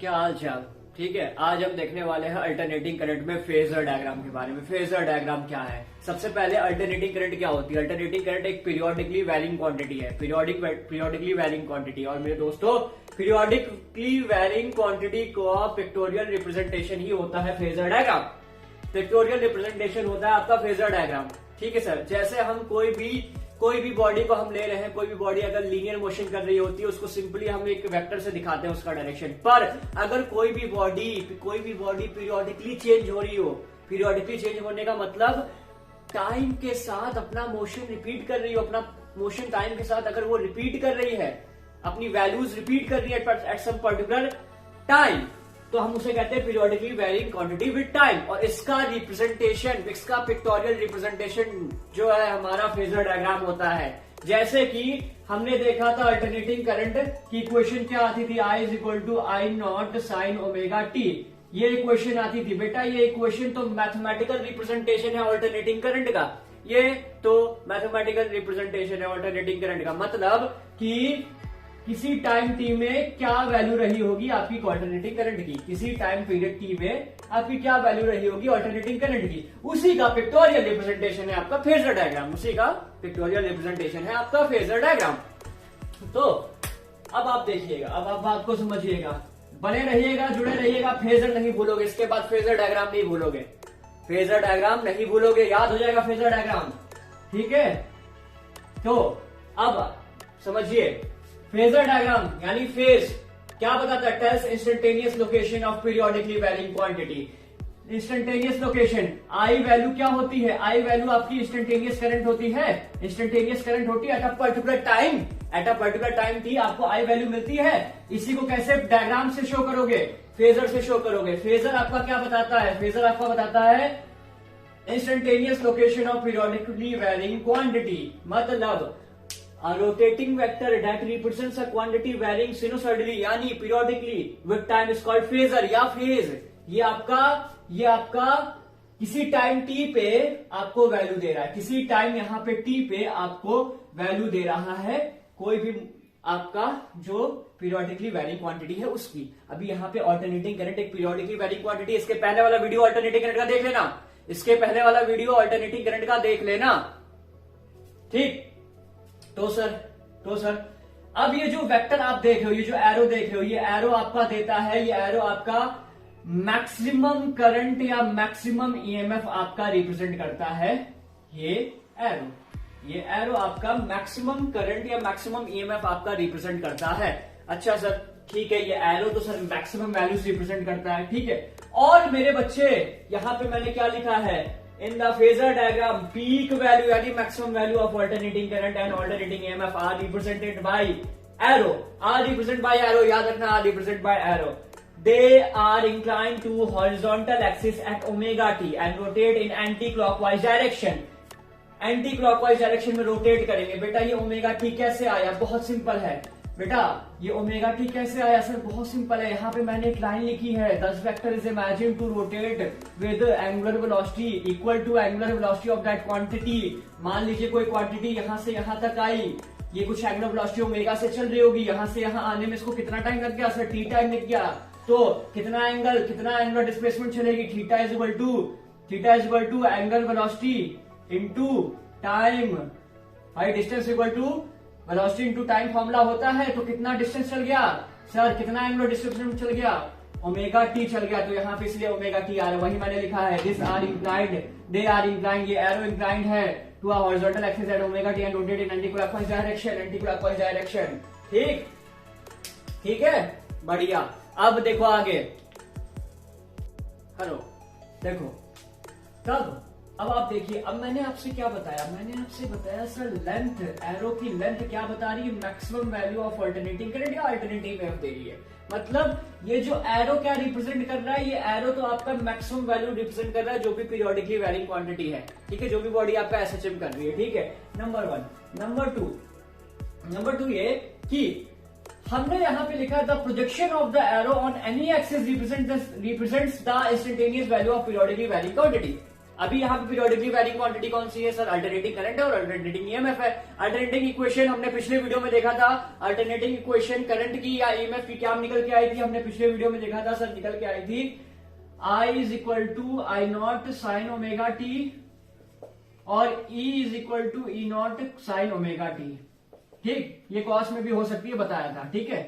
क्या हाल चाल। ठीक है, आज हम देखने वाले हैं अल्टरनेटिंग करंट में फेजर डायग्राम के बारे में। फेजर डायग्राम क्या है? सबसे पहले अल्टरनेटिंग करंट क्या होती है? अल्टरनेटिंग करंट एक पीरियोडिकली वैरिंग क्वांटिटी है, पीरियोडिकली वैरिंग क्वांटिटी। और मेरे दोस्तों, पीरियोडिकली वैरिंग क्वांटिटी का पिक्टोरियल रिप्रेजेंटेशन ही होता है फेजर डायग्राम। पिक्टोरियल रिप्रेजेंटेशन होता है आपका फेजर डायग्राम। ठीक है सर, जैसे हम कोई भी बॉडी को हम ले रहे हैं, कोई भी बॉडी अगर लीनियर मोशन कर रही होती है उसको सिंपली हम एक वेक्टर से दिखाते हैं उसका डायरेक्शन। पर अगर कोई भी बॉडी पीरियोडिकली चेंज हो रही हो, पीरियोडिकली चेंज होने का मतलब टाइम के साथ अपना मोशन रिपीट कर रही हो, अपना मोशन टाइम के साथ अगर वो रिपीट कर रही है, अपनी वैल्यूज रिपीट कर रही है एट सम पर्टिकुलर टाइम, तो हम उसे कहते हैं periodically varying quantity with time. और इसका रिप्रेजेंटेशन, इसका पिक्टोरियल रिप्रेजेंटेशन जो है हमारा फेजर डायग्राम होता है। जैसे कि हमने देखा था अल्टरनेटिंग करंट की इक्वेशन क्या आती थी, I is equal to I not sine omega T. ये इक्वेशन आती थी बेटा। ये इक्वेशन तो मैथमेटिकल रिप्रेजेंटेशन है अल्टरनेटिंग करंट का। ये तो मैथमेटिकल रिप्रेजेंटेशन है अल्टरनेटिंग करंट का। मतलब कि किसी टाइम टी में क्या वैल्यू रही होगी आपकी अल्टरनेटिंग करंट की, किसी टाइम पीरियड टी में आपकी क्या वैल्यू रही होगी अल्टरनेटिंग करंट की, उसी का पिक्टोरियल रिप्रेजेंटेशन है आपका फेजर डायग्राम। उसी का पिक्टोरियल रिप्रेजेंटेशन है आपका फेजर डायग्राम। तो अब आप देखिएगा, अब आप बात को समझिएगा, बने रहिएगा, जुड़े रहिएगा। फेजर नहीं भूलोगे, इसके बाद फेजर डायग्राम नहीं भूलोगे, फेजर डायग्राम नहीं भूलोगे, याद हो जाएगा फेजर डायग्राम। ठीक है, तो अब समझिए, फेजर डायग्राम यानी फेज क्या बताता है? Tells instantaneous location of periodically varying quantity. Instantaneous location, I value क्या होती है? आई वैल्यू आपकी इंस्टेंटेनियस करंट होती है। इंस्टेंटेनियस करंट होती है at a particular time, at a particular time थी आपको आई वैल्यू मिलती है। इसी को कैसे डायग्राम से शो करोगे? फेजर से शो करोगे। फेजर आपका क्या बताता है? फेजर आपका बताता है instantaneous location of periodically varying quantity. मतलब a rotating vector that represents a quantity varying sinusoidally यानी periodically with time is called phasor या phase। ये आपका किसी टाइम t पे आपको वैल्यू दे रहा है, किसी टाइम यहाँ पे t पे आपको वैल्यू दे रहा है कोई भी आपका जो पीरियोडिकली वैरिंग क्वांटिटी है उसकी। अभी यहाँ पे अल्टरनेटिंग करंट एक पीरियोडिकली वैरिंग क्वांटिटी। इसके पहले वाला वीडियो अल्टरनेटिंग करंट का देख लेना, इसके पहले वाला वीडियो अल्टरनेटिंग करंट का देख लेना। ठीक, तो सर अब ये जो वेक्टर आप देख रहे हो, ये जो एरो देख रहे हो, ये एरो आपका देता है, ये एरो आपका मैक्सिमम करंट या मैक्सिमम ईएमएफ आपका रिप्रेजेंट करता है। ये एरो आपका मैक्सिमम करंट या मैक्सिमम ईएमएफ आपका रिप्रेजेंट करता है। अच्छा सर, ठीक है, ये एरो तो सर मैक्सिमम वैल्यूज रिप्रेजेंट करता है। ठीक है, और मेरे बच्चे यहां पे मैंने क्या लिखा है? In the phasor diagram, peak value यानी maximum value of alternating current and alternating EMF are represented by arrow. Are represented by arrow, याद रखना, are represented by arrow. They are inclined to horizontal axis at omega t and rotate in anti-clockwise direction. Anti-clockwise direction में rotate करेंगे। बेटा ये omega t कैसे आया? बहुत simple है बेटा, ये ओमेगा टी कैसे आया? सर बहुत सिंपल है, यहाँ पे मैंने एक लाइन लिखी है, this vector is imagine to rotate with angular velocity equal to angular velocity of that quantity. मान लीजिए कोई क्वांटिटी यहाँ से यहाँ तक आई, ये कुछ एंगुलर वेलोसिटी ओमेगा से चल रही होगी, यहाँ से यहाँ आने में इसको कितना टाइम लग गया? सर टी टाइम लग गया। तो कितना एंगुलर डिस्प्लेसमेंट चलेगी? Theta is equal to angular velocity into time, भाई distance equal to velocity into time formula होता है। तो कितना डिस्टेंस चल गया सर? कितना एंगुलर डिस्प्लेसमेंट चल गया? ओमेगा टी चल गया। तो यहाँ पे इसलिए ओमेगा टी आ रहा है, वही मैंने लिखा है। This are inclined, they are inclined, ये एरो इंक्लाइंड है to a horizontal axis at omega t and rotate in anticlockwise direction. ठीक है, बढ़िया। अब देखो आगे, हेलो देखो, तब अब आप देखिए, अब मैंने आपसे क्या बताया? मैंने आपसे बताया सर लेंथ, एरो की लेंथ क्या बता रही है? Maximum value of alternating current या अल्टरनेटिंग वेव दे रही है। मतलब ये जो एरो क्या रिप्रेजेंट कर रहा है? ये एरो तो आपका मैक्सिमम वैल्यू रिप्रेजेंट कर रहा है जो भी पीरियोडिकली वैरिंग क्वांटिटी है। ठीक है, जो भी बॉडी आपका एसएचएम कर रही है। ठीक है, नंबर 1। नंबर टू ये कि हमने यहाँ पे लिखा the projection of the arrow on any axis represents the instantaneous value of periodically varying quantity. अभी यहाँ पे पीरियोडिकली वैरिंग क्वांटिटी कौन सी है सर? अल्टरनेटिंग करंट है और अल्टरनेटिंग ईएमएफ है। अल्टरनेटिंग इक्वेशन हमने पिछले वीडियो में देखा था, अल्टरनेटिंग इक्वेशन करंट की या ईएमएफ की क्या निकल के आई थी, हमने पिछले वीडियो में देखा था सर, निकल के आई थी I is equal to I not sine omega t और E is equal to e not sine omega t. ठीक, ये कॉस में भी हो सकती है, बताया था। ठीक है,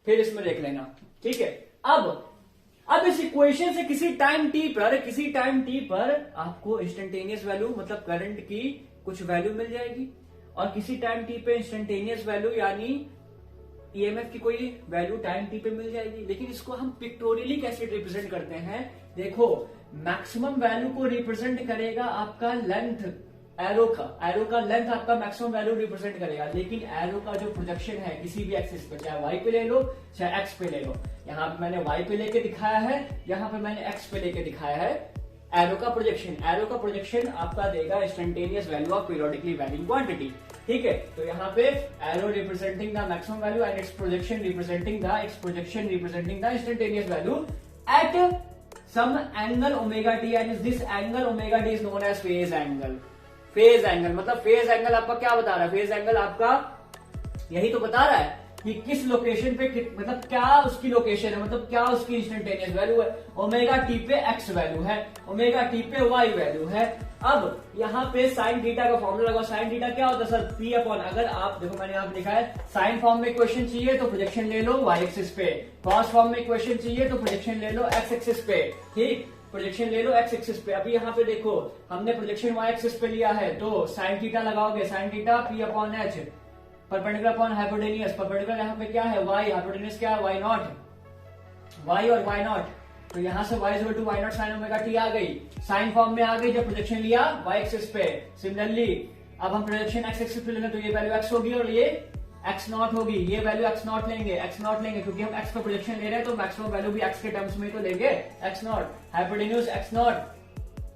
फिर इसमें देख लेना। ठीक है, अब इस इक्वेशन से किसी टाइम टी पर आपको इंस्टेंटेनियस वैल्यू मतलब करंट की कुछ वैल्यू मिल जाएगी और किसी टाइम टी पे इंस्टेंटेनियस वैल्यू यानी ईएमएफ की कोई वैल्यू टाइम टी पे मिल जाएगी। लेकिन इसको हम पिक्टोरियली कैसे रिप्रेजेंट करते हैं? देखो, मैक्सिमम वैल्यू को रिप्रेजेंट करेगा आपका लेंथ, एरो का लेंथ आपका मैक्सिमम वैल्यू रिप्रेजेंट करेगा। लेकिन एरो का जो प्रोजेक्शन है किसी भी एक्सिस पे, चाहे वाई पे ले लो चाहे एक्स पे ले लो, यहाँ पे मैंने वाई पे लेके दिखाया है, यहाँ पे मैंने एक्स पे लेके दिखाया है। एरो का प्रोजेक्शन आपका देगा instantaneous value of periodically varying quantity. ठीक है, तो यहाँ पे arrow representing the maximum value and its projection representing the instantaneous value at some angle omega t and this angle omega t is known as phase angle। Phase angle मतलब phase angle आपका क्या बता रहा है? Phase angle आपका यही तो बता रहा है कि किस लोकेशन पे मतलब क्या उसकी लोकेशन है, मतलब क्या उसकी इंस्टेंटेनियस वैल्यू है। ओमेगा टी पे एक्स वैल्यू है, ओमेगा टी पे वाई वैल्यू है। अब यहाँ पे साइन थीटा का फॉर्मूला लगाओ। साइन थीटा क्या होता है सर? पी अपॉन, अगर आप देखो मैंने यहाँ पे लिखा है साइन फॉर्म में इक्वेशन चाहिए तो प्रोजेक्शन ले लो वाई एक्सिस पे, कॉस फॉर्म में इक्वेशन चाहिए तो प्रोजेक्शन ले लो एक्स एक्सिस पे। ठीक, प्रोजेक्शन ले लो एक्स एक्सिस पे। अभी यहाँ पे देखो हमने प्रोजेक्शन वाई एक्सिस पे लिया है तो साइन थीटा लगाओगे, sine theta P upon H, perpendicular upon hypotenuse. Perpendicular यहाँ पे क्या है? वाई, हाइपोटेनियस क्या है? वाई नॉट, वाई और वाई नॉट। तो यहाँ से y equal to Y naught sine omega T आ गई, साइन फॉर्म में आ गई जब प्रोजेक्शन लिया y एक्सिस पे। सिमिलरली अब हम प्रोजेक्शन x एक्सिस पे लेंगे तो ये वैल्यू x होगी और ये x नॉट होगी, ये वैल्यू x नॉट लेंगे क्योंकि हम x पे प्रोजेक्शन ले रहे हैं तो मैक्सिमम वैल्यू भी x के टर्म्स में तो लेंगे x not. Hypotenuse x not,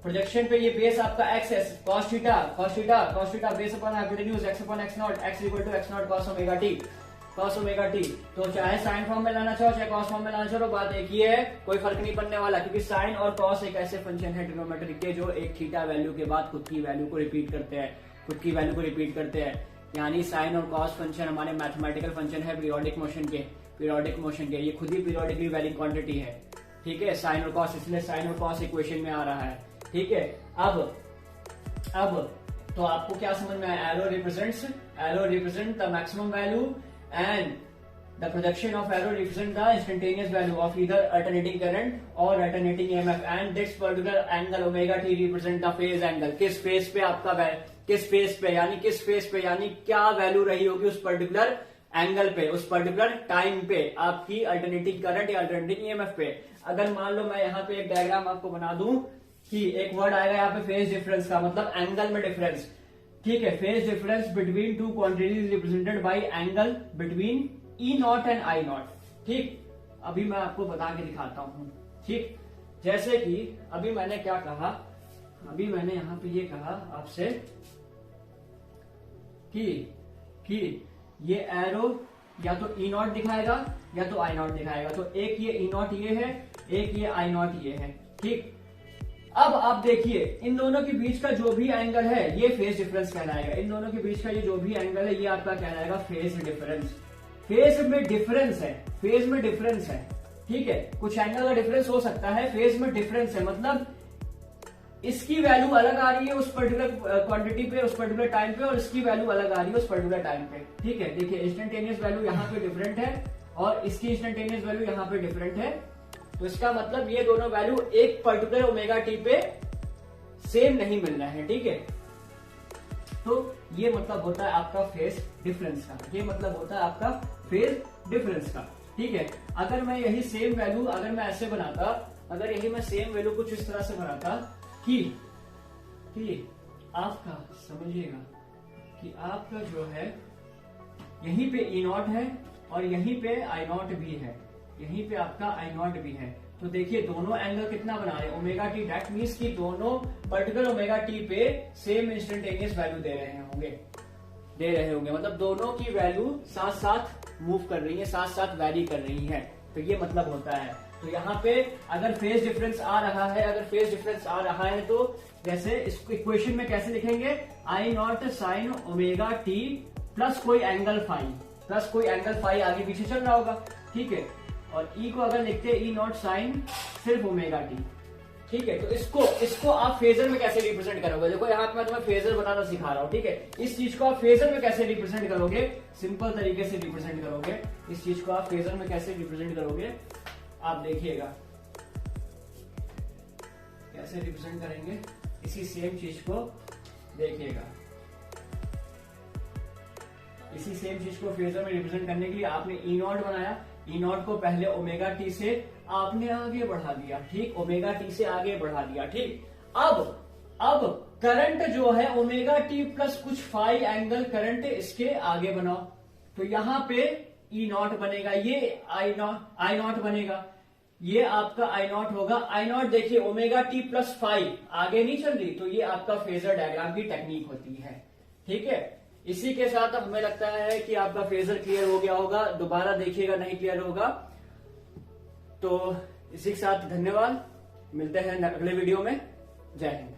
projection पे ये बेस आपका x है, cos theta base upon hypotenuse x upon x not, x equal to x not cos omega t. तो चाहे साइन फॉर्म में लाना चाहो चाहे कॉस फॉर्म में लाना चाहो, बात एक ही है, कोई फर्क नहीं पड़ने वाला क्योंकि साइन और कॉस एक ऐसे फंक्शन है ट्रिग्नोमेट्रिक के जो एक थीटा वैल्यू के बाद खुद की वैल्यू को रिपीट करते हैं। यानी साइन और कॉस फंक्शन हमारे मैथमेटिकल फंक्शन है पीरियोडिक मोशन के, ये खुद ही पीरियोडिकली वैरिंग क्वांटिटी है। ठीक है, साइन और कॉस, इसलिए साइन और कॉस इक्वेशन में आ रहा है। ठीक है, अब तो आपको क्या समझ में आया? Arrow represent the maximum value and the projection of arrow represent the instantaneous value of either alternating current or alternating EMF and this particular angle omega t represent the phase angle। किस phase पे यानी क्या value रही होगी उस particular angle पे, उस particular time पे आपकी अल्टरनेटिंग करंट या अल्टरनेटिंग ईएमएफ पे। अगर मान लो मैं यहाँ पे एक डायग्राम आपको बना दूं कि एक वर्ड आएगा यहाँ पे फेज डिफरेंस का मतलब एंगल में डिफरेंस। ठीक है, phase difference between two quantities represented by angle between E not and I not. ठीक, अभी मैं आपको बता के दिखाता हूं। ठीक, जैसे कि अभी मैंने क्या कहा, अभी मैंने यहाँ पे ये कहा आपसे कि ये एरो या तो ई नॉट दिखाएगा या तो आई नॉट दिखाएगा। तो एक ये ई नॉट ये है, एक ये आई नॉट ये है। ठीक, अब आप देखिए इन दोनों के बीच का जो भी एंगल है ये फेज डिफरेंस कहलाएगा। इन दोनों के बीच का ये जो भी एंगल है ये आपका कहलाएगा फेज डिफरेंस। फेज में डिफरेंस है। ठीक है, कुछ एंगल का डिफरेंस हो सकता है, फेज में डिफरेंस है मतलब इसकी वैल्यू अलग आ रही है उस पर्टिकुलर क्वांटिटी पे, उस पर्टिकुलर टाइम पे, और इसकी वैल्यू अलग आ रही है उस पर्टिकुलर टाइम पे। ठीक है, देखिए इंस्टेंटेनियस वैल्यू यहाँ पे डिफरेंट है और इसकी इंस्टेंटेनियस वैल्यू यहाँ पे डिफरेंट है। तो इसका मतलब ये दोनों वैल्यू एक पर्टिकुलर ओमेगा टी पे सेम नहीं मिल रहा है। ठीक है, तो ये मतलब होता है आपका फेज डिफरेंस का, ये मतलब होता है आपका फेज डिफरेंस का। ठीक है, अगर मैं यही सेम वैल्यू अगर मैं ऐसे बनाता, अगर यही मैं सेम वैल्यू कुछ इस तरह से बनाता कि आपका समझिएगा कि आपका जो है यहीं पे ई नॉट है और यहीं पे आई नॉट भी है, यहीं पे आपका आई नॉट भी है। तो देखिए दोनों एंगल कितना बना रहे हैं ओमेगा टी, दैट मीन्स कि दोनों पर्टिकुलर ओमेगा टी पे सेम इंस्टेंटेनियस वैल्यू दे रहे होंगे, मतलब दोनों की वैल्यू साथ साथ मूव कर रही है, साथ साथ वैरी कर रही है। तो ये मतलब होता है। तो यहाँ पे अगर फेज डिफरेंस आ रहा है, तो जैसे इसको इक्वेशन में कैसे लिखेंगे, I not sine omega T plus कोई एंगल फाई, प्लस कोई एंगल फाई आगे पीछे चल रहा होगा, ठीक है। और ई को अगर लिखते हैं ई नॉट साइन सिर्फ ओमेगा टी, ठीक है। तो इसको आप फेजर में कैसे रिप्रेजेंट करोगे, देखो यहाँ पे मैं तुम्हें फेजर बनाना सिखा रहा हूँ, ठीक है। इस चीज को आप फेजर में कैसे रिप्रेजेंट करोगे, सिंपल तरीके से रिप्रेजेंट करोगे। इस चीज को आप फेजर में कैसे रिप्रेजेंट करोगे, आप देखिएगा कैसे रिप्रेजेंट करेंगे। इसी सेम चीज को देखिएगा, इसी सेम चीज को फेजर में रिप्रेजेंट करने के लिए आपने ई नॉट बनाया, ई नॉट को पहले ओमेगा टी से आपने आगे बढ़ा दिया, ठीक, ओमेगा टी से आगे बढ़ा दिया, ठीक। अब करंट जो है ओमेगा टी प्लस कुछ फाई एंगल करंट इसके आगे बनाओ, तो यहां पे ई नॉट बनेगा, ये आई नॉट बनेगा, ये आपका आई नॉट होगा। आई नॉट देखिए ओमेगा टी प्लस फाई आगे नहीं चल रही, तो ये आपका फेजर डायग्राम की टेक्निक होती है, ठीक है। इसी के साथ हमें लगता है कि आपका फेजर क्लियर हो गया होगा, दोबारा देखिएगा नहीं क्लियर होगा तो। इसी के साथ धन्यवाद, मिलते हैं अगले वीडियो में, जय हिंद।